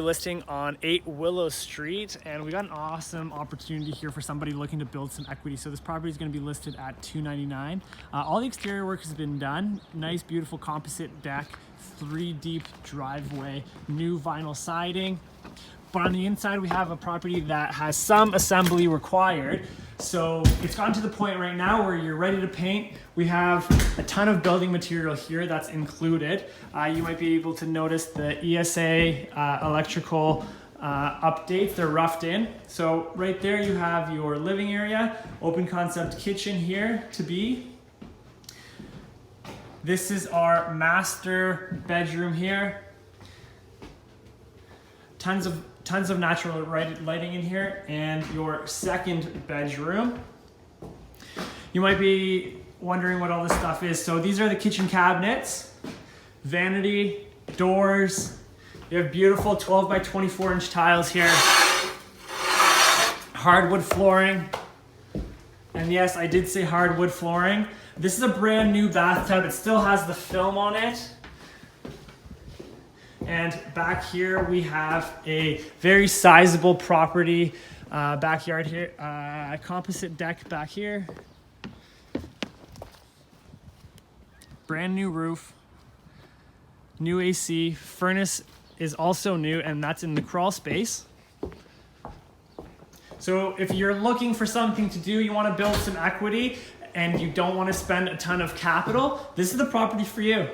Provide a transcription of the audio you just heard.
Listing on 8 Willow Street, and we got an awesome opportunity here for somebody looking to build some equity. So this property is going to be listed at $299. All the exterior work has been done. Nice, beautiful composite deck, 3 deep driveway, new vinyl siding. But on the inside, we have a property that has some assembly required. So it's gotten to the point right now where you're ready to paint. We have a ton of building material here that's included. You might be able to notice the ESA electrical updates. They're roughed in. So right there you have your living area, open concept kitchen here to be. This is our master bedroom here. Tons of natural lighting in here, and your second bedroom. You might be wondering what all this stuff is. So these are the kitchen cabinets, vanity, doors. You have beautiful 12 by 24 inch tiles here, hardwood flooring. And yes, I did say hardwood flooring. This is a brand new bathtub. It still has the film on it. And back here we have a very sizable property backyard here, composite deck back here. Brand new roof, new AC, furnace is also new, and that's in the crawl space. So if you're looking for something to do, you want to build some equity, and you don't want to spend a ton of capital, this is the property for you.